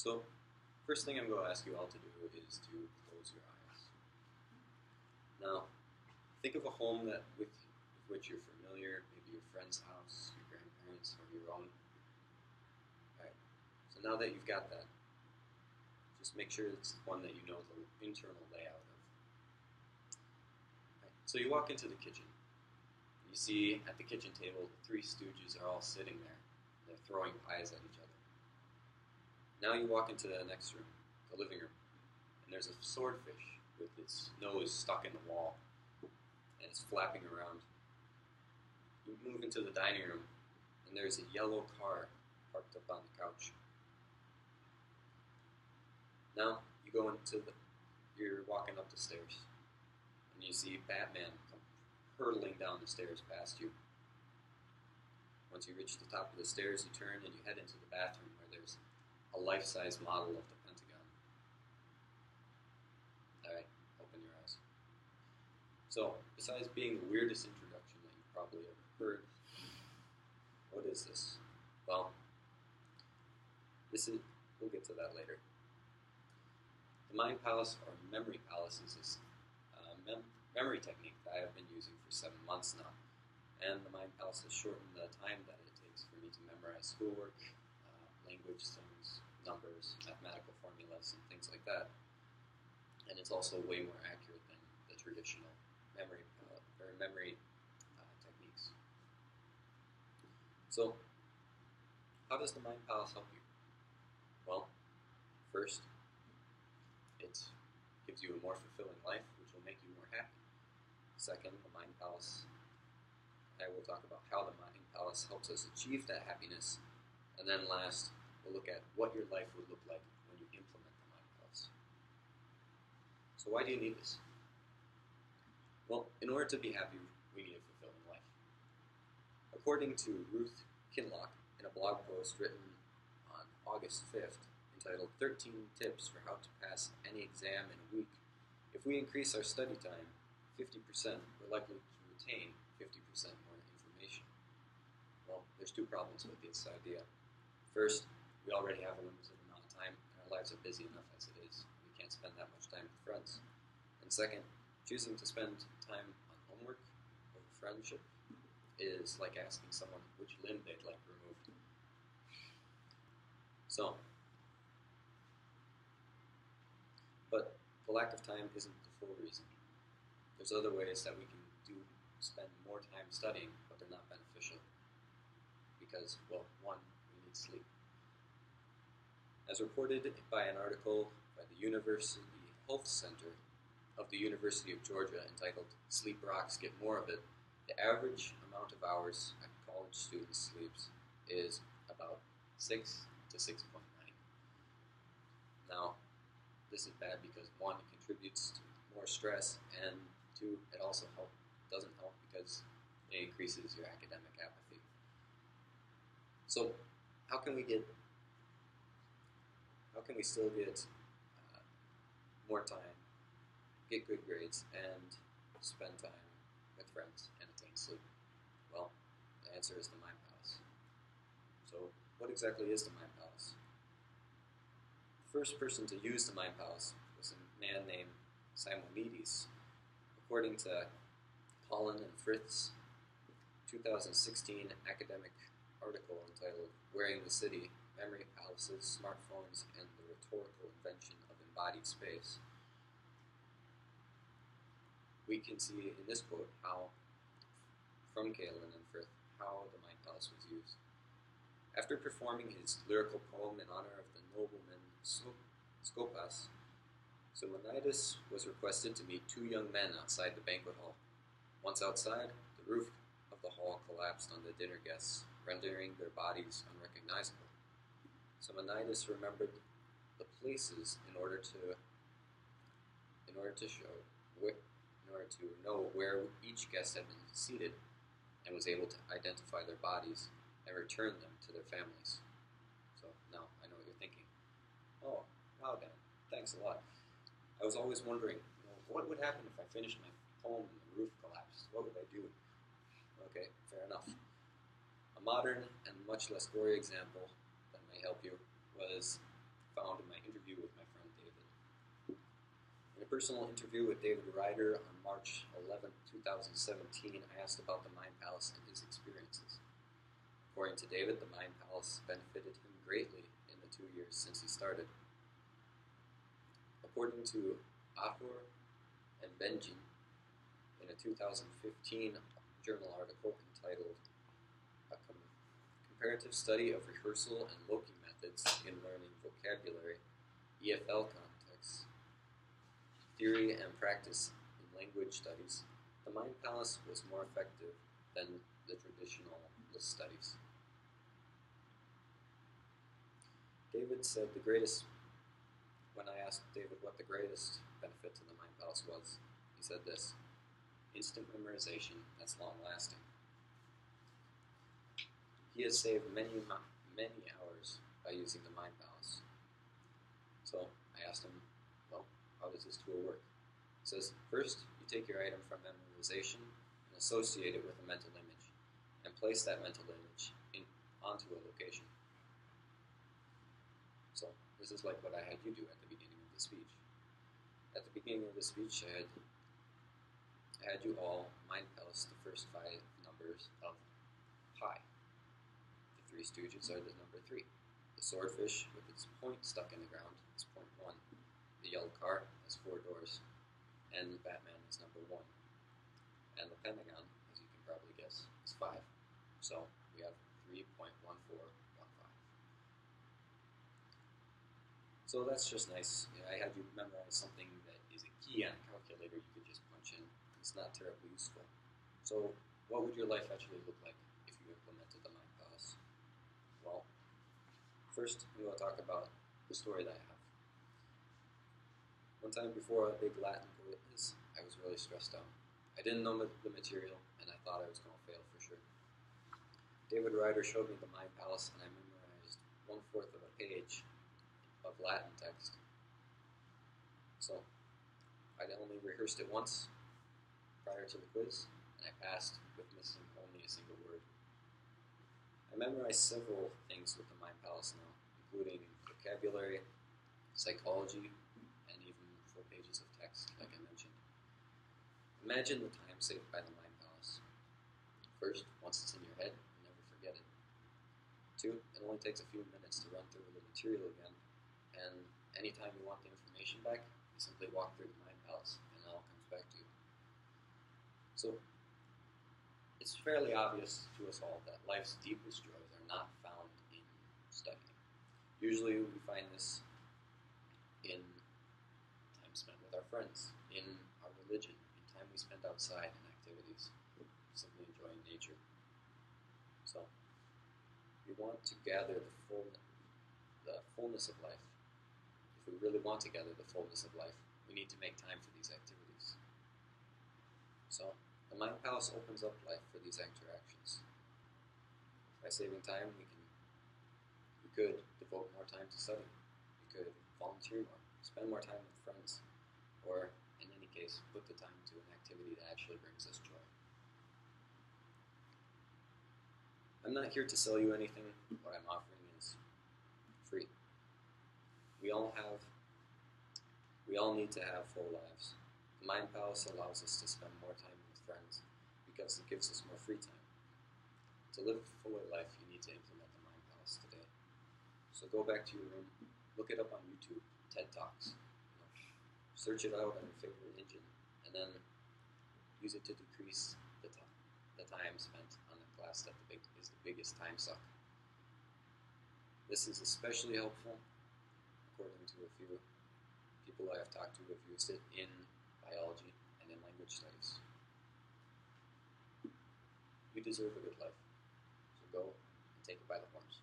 So, first thing I'm going to ask you all to do is to close your eyes. Now, think of a home with which you're familiar, maybe your friend's house, your grandparents, or your own. Alright, so now that you've got that, just make sure it's one that you know the internal layout of. Right, so you walk into the kitchen. You see at the kitchen table, the three stooges are all sitting there. They're throwing pies at each other. Now you walk into the next room, the living room, and there's a swordfish with its nose stuck in the wall, and it's flapping around. You move into the dining room, and there's a yellow car parked up on the couch. Now you go you're walking up the stairs, and you see Batman come hurtling down the stairs past you. Once you reach the top of the stairs, you turn and you head into the bathroom where there's a life-size model of the Pentagon. Alright, open your eyes. So, besides being the weirdest introduction that you've probably ever heard, what is this? Well, we'll get to that later. The Mind Palace, or Memory Palace, is this memory technique that I have been using for 7 months now. And the Mind Palace has shortened the time that it takes for me to memorize schoolwork, language things, numbers, mathematical formulas, and things like that. And it's also way more accurate than the traditional memory techniques. So, how does the Mind Palace help you? Well, first, it gives you a more fulfilling life, which will make you more happy. Second, the Mind Palace, I will talk about how the Mind Palace helps us achieve that happiness. And then last, we'll look at what your life would look like when you implement the Mind Palace. So why do you need this? Well, in order to be happy, we need a fulfilling life. According to Ruth Kinloch, in a blog post written on August 5th, entitled 13 Tips for How to Pass Any Exam in a Week, if we increase our study time 50%, we're likely to retain 50% more information. Well, there's two problems with this idea. First, we already have a limited amount of time, and our lives are busy enough as it is. We can't spend that much time with friends. And second, choosing to spend time on homework over friendship is like asking someone which limb they'd like removed. So, but the lack of time isn't the full reason. There's other ways that we can spend more time studying, but they're not beneficial. Because, well, one, we need sleep. As reported by an article by the University Health Center of the University of Georgia entitled Sleep Rocks, Get More of It, the average amount of hours a college student sleeps is about 6 to 6.9. Now, this is bad because 1, it contributes to more stress, and 2, it also doesn't help because it increases your academic apathy. So, how can we still get more time, get good grades, and spend time with friends and attain sleep? Well, the answer is the Mind Palace. So, what exactly is the Mind Palace? The first person to use the Mind Palace was a man named Simonides. According to Collin and Frith's 2016 academic article entitled Wearing the City, Memory Palaces, Smartphones, and the Rhetorical Invention of Embodied Space, we can see in this quote from Collin and Frith, how the Mind Palace was used. After performing his lyrical poem in honor of the nobleman Scopas, Simonides was requested to meet 2 young men outside the banquet hall. Once outside, the roof of the hall collapsed on the dinner guests, rendering their bodies unrecognizable. Simonides remembered the places in order to know where each guest had been seated, and was able to identify their bodies and return them to their families. So now I know what you're thinking. Oh, wow, Dan, thanks a lot. I was always wondering, what would happen if I finished my poem and the roof collapsed? What would I do? Okay, fair enough. A modern and much less gory example that may help you was found in my interview with my friend David. In a personal interview with David Ryder on March 11, 2017, I asked about the Mind Palace and his experiences. According to David, the Mind Palace benefited him greatly in the 2 years since he started. According to Ahur and Benjin, in a 2015 journal article entitled A Comparative Study of Rehearsal and Loki Methods in Learning Vocabulary, EFL Contexts, Theory and Practice in Language Studies, the Mind Palace was more effective than the traditional list studies. David said when I asked David what the greatest benefit to the Mind Palace was, he said this: instant memorization that's long-lasting. He has saved many hours by using the Mind Palace. So I asked him, well, how does this tool work? He says, first, you take your item from memorization and associate it with a mental image, and place that mental image onto a location. So this is like what I had you do at the beginning of the speech. At the beginning of the speech, I had you all Mind Palace the first 5 numbers of pi. The Three Stooges are the number 3. The swordfish with its point stuck in the ground is point 1. The yellow car has 4 doors, and Batman is number 1. And the Pentagon, as you can probably guess, is 5. So we have 3.1415. So that's just nice. I had you memorize something that is a key on a calculator you could just punch in. It's not terribly useful. So what would your life actually look like if you implemented the Mind Palace? Well, first I'm going to talk about the story that I have. One time before a big Latin quiz, I was really stressed out. I didn't know the material, and I thought I was going to fail for sure. David Ryder showed me the Mind Palace, and I memorized 1/4 of a page of Latin text. So I only rehearsed it once prior to the quiz, and I passed with missing only a single word. I memorized several things with the Mind Palace now, including vocabulary, psychology, and even full pages of text, like I mentioned. Imagine the time saved by the Mind Palace. First, once it's in your head, you never forget it. 2, it only takes a few minutes to run through the material again, and anytime you want the information back, you simply walk through the Mind Palace, and it all comes back to you. So, it's fairly obvious to us all that life's deepest joys are not found in studying. Usually we find this in time spent with our friends, in our religion, in time we spend outside in activities, simply enjoying nature. So, we want to gather the fullness of life. If we really want to gather the fullness of life, we need to make time for these activities. So, the Mind Palace opens up life for these interactions. By saving time, we could devote more time to studying. We could volunteer more, spend more time with friends, or, in any case, put the time into an activity that actually brings us joy. I'm not here to sell you anything. What I'm offering is free. We all need to have full lives. The Mind Palace allows us to spend more time with friends because it gives us more free time. To live a fuller life, you need to implement the Mind Palace today. So go back to your room, look it up on YouTube, TED Talks, search it out on your favorite engine, and then use it to decrease the time spent on a class that is the biggest time suck. This is especially helpful, according to a few people I have talked to who have used it in biology and in language studies. You deserve a good life, so go and take it by the horns.